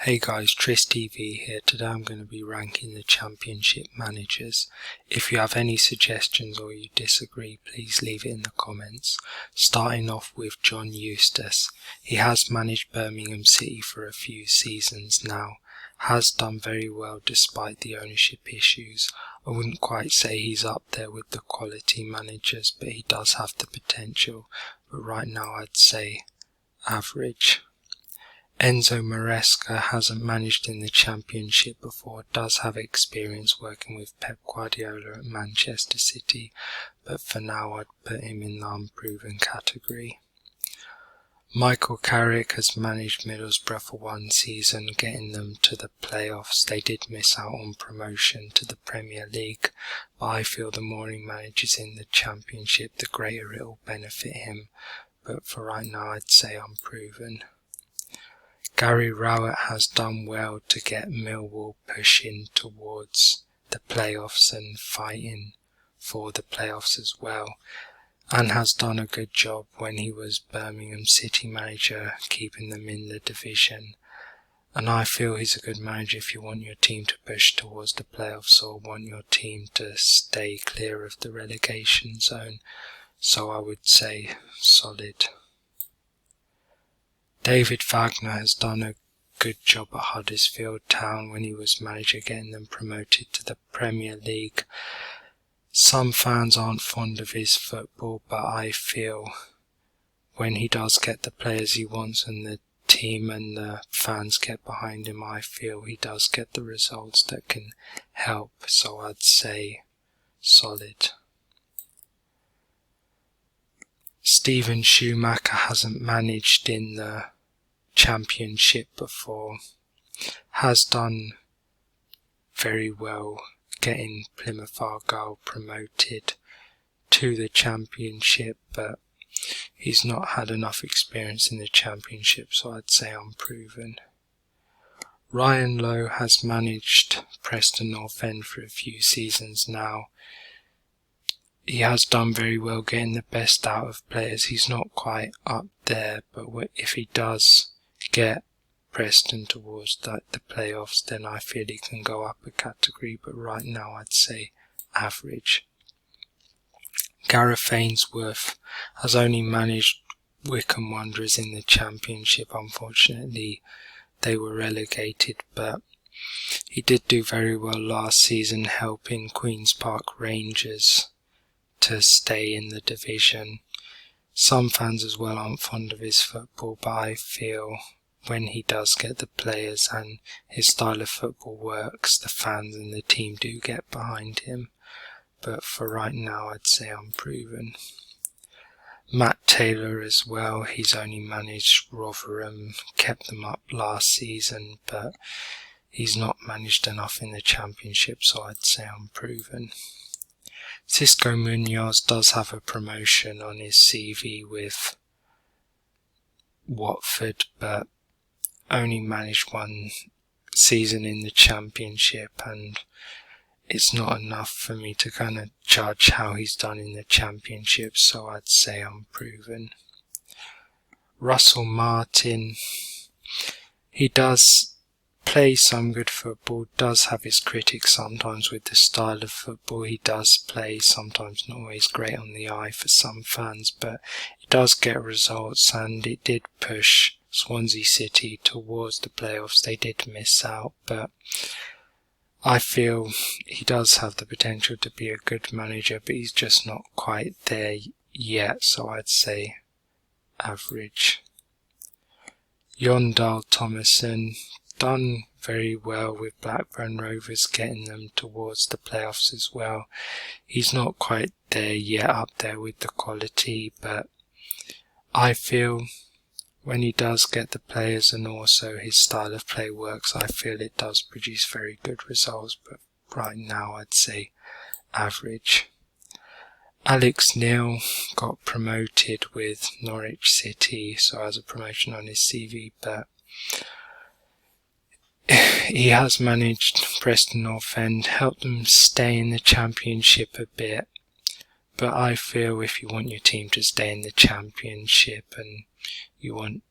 Hey guys, Tris TV here. Today I'm going to be ranking the championship managers. If you have any suggestions or you disagree, please leave it in the comments. Starting off with John Eustace. He has managed Birmingham City for a few seasons now. Has done very well despite the ownership issues. I wouldn't quite say he's up there with the quality managers, but he does have the potential. But right now I'd say average. Enzo Maresca hasn't managed in the Championship before, does have experience working with Pep Guardiola at Manchester City, but for now I'd put him in the unproven category. Michael Carrick has managed Middlesbrough for one season, getting them to the playoffs. They did miss out on promotion to the Premier League, but I feel the more he manages in the Championship, the greater it will benefit him, but for right now I'd say unproven. Gary Rowett has done well to get Millwall pushing towards the playoffs and fighting for the playoffs as well, and has done a good job when he was Birmingham City manager, keeping them in the division. And I feel he's a good manager if you want your team to push towards the playoffs or want your team to stay clear of the relegation zone, so I would say solid. David Wagner has done a good job at Huddersfield Town when he was manager, getting them promoted to the Premier League. Some fans aren't fond of his football, but I feel when he does get the players he wants and the team and the fans get behind him, I feel he does get the results that can help, so I'd say solid. Steven Schumacher hasn't managed in the Championship before, has done very well getting Plymouth Argyle promoted to the Championship, but he's not had enough experience in the Championship, so I'd say unproven. Ryan Lowe has managed Preston North End for a few seasons now. He has done very well getting the best out of players. He's not quite up there, but if he does get Preston towards the playoffs, then I feel he can go up a category, but right now I'd say average. Gareth Ainsworth has only managed Wycombe Wanderers in the Championship. Unfortunately, they were relegated, but he did do very well last season, helping Queen's Park Rangers to stay in the division. Some fans as well aren't fond of his football, but I feel when he does get the players and his style of football works, the fans and the team do get behind him. But for right now, I'd say unproven. Matt Taylor as well, he's only managed Rotherham, kept them up last season, but he's not managed enough in the Championship, so I'd say unproven. Xisco Munoz does have a promotion on his CV with Watford, but only managed one season in the Championship, and it's not enough for me to kind of judge how he's done in the Championship, so I'd say unproven. Russell Martin, he does play some good football, does have his critics sometimes with the style of football he does play, sometimes not always great on the eye for some fans, but he does get results, and it did push Swansea City towards the playoffs. They did miss out, but I feel he does have the potential to be a good manager, but he's just not quite there yet, so I'd say average. Jon Dahl Tomasson done very well with Blackburn Rovers, getting them towards the playoffs as well. He's not quite there yet, up there with the quality, but I feel when he does get the players and also his style of play works, I feel it does produce very good results, but right now I'd say average. Alex Neil got promoted with Norwich City, so has a promotion on his CV, but he has managed Preston North End, helped them stay in the Championship a bit, but I feel if you want your team to stay in the Championship and you want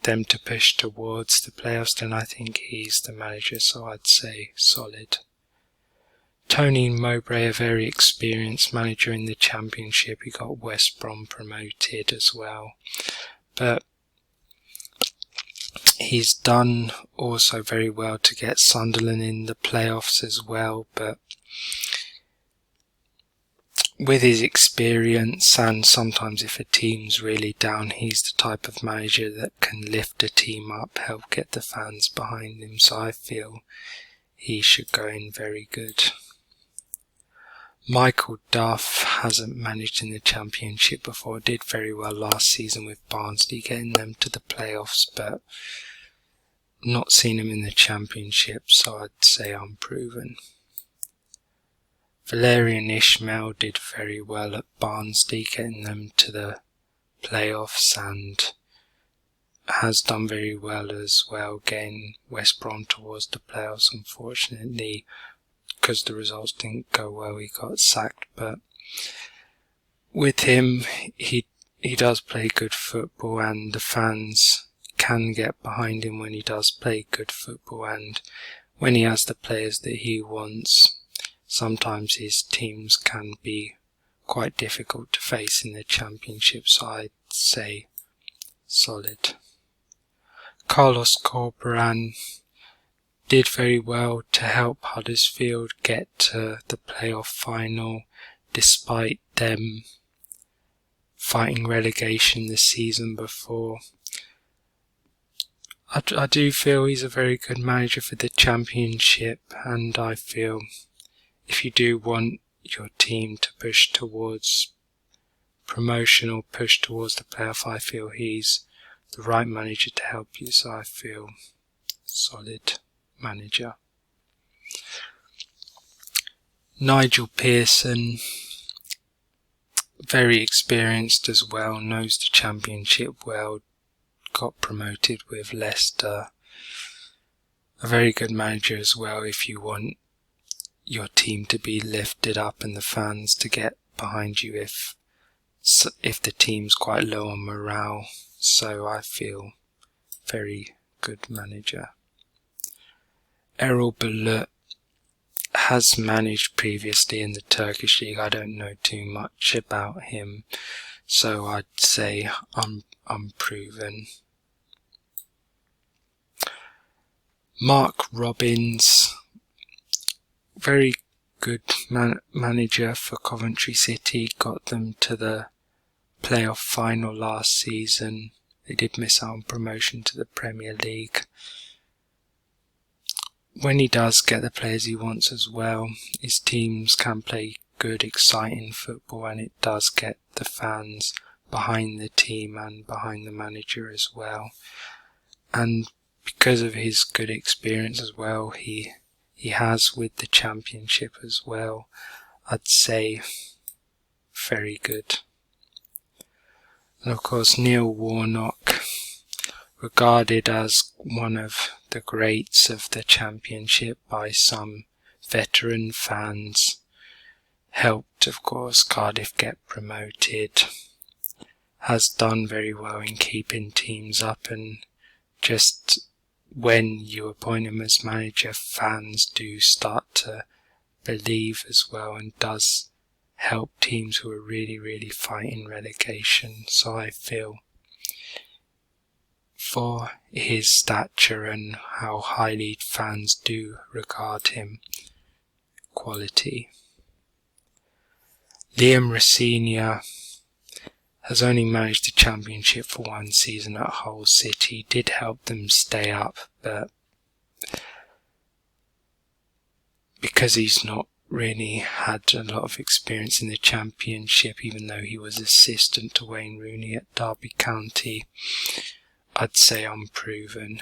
them to push towards the playoffs, then I think he's the manager, so I'd say solid. Tony Mowbray, a very experienced manager in the Championship. He got West Brom promoted as well. But he's done also very well to get Sunderland in the playoffs as well. But with his experience, and sometimes if a team's really down, he's the type of manager that can lift a team up, help get the fans behind him. So I feel he should go in very good. Michael Duff hasn't managed in the Championship before, did very well last season with Barnsley, getting them to the playoffs, but not seen him in the Championship, so I'd say unproven. Valérien Ismaël did very well at Barnsley, getting them to the playoffs, and has done very well as well, getting West Brom towards the playoffs. Unfortunately, because the results didn't go well, he got sacked. But with him, he does play good football, and the fans can get behind him when he does play good football, and when he has the players that he wants. Sometimes his teams can be quite difficult to face in the Championship, so I'd say solid. Carlos Corberán did very well to help Huddersfield get to the playoff final, despite them fighting relegation the season before. I do feel he's a very good manager for the Championship, and I feel if you do want your team to push towards promotion or push towards the playoff, I feel he's the right manager to help you, so I feel solid manager. Nigel Pearson, very experienced as well, knows the Championship well, got promoted with Leicester. A very good manager as well if you want your team to be lifted up and the fans to get behind you if the team's quite low on morale. So I feel very good manager. Erol Bulut has managed previously in the Turkish league. I don't know too much about him, so I'd say unproven. Mark Robins, very good manager for Coventry City, got them to the playoff final last season. They did miss out on promotion to the Premier League. When he does get the players he wants as well, his teams can play good, exciting football, and it does get the fans behind the team and behind the manager as well. And because of his good experience as well, he has with the Championship as well, I'd say very good. And of course, Neil Warnock, regarded as one of the greats of the Championship by some veteran fans, helped of course Cardiff get promoted, has done very well in keeping teams up, and just when you appoint him as manager, fans do start to believe as well, and does help teams who are really fighting relegation. So I feel for his stature and how highly fans do regard him, quality. Liam Rosenior has only managed the Championship for one season at Hull City, did help them stay up, but because he's not really had a lot of experience in the Championship, even though he was assistant to Wayne Rooney at Derby County, I'd say unproven.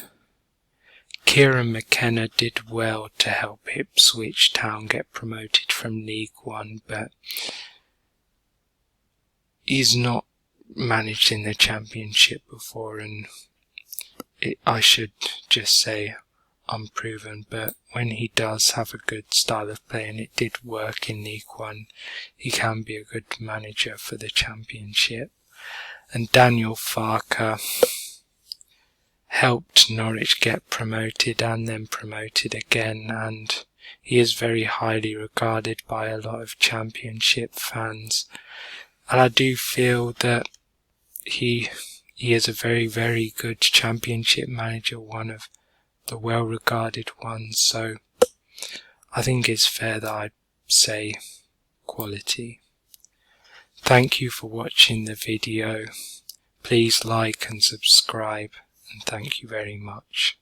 Kieran McKenna did well to help Ipswich Town get promoted from League One, but he's not managed in the Championship before, and I should just say unproven. But when he does have a good style of play, and it did work in League One, he can be a good manager for the Championship. And Daniel Farke, helped Norwich get promoted and then promoted again, and he is very highly regarded by a lot of Championship fans. And I do feel that he is a very, very good Championship manager, one of the well-regarded ones, so I think it's fair that I say quality. Thank you for watching the video. Please like and subscribe, and thank you very much.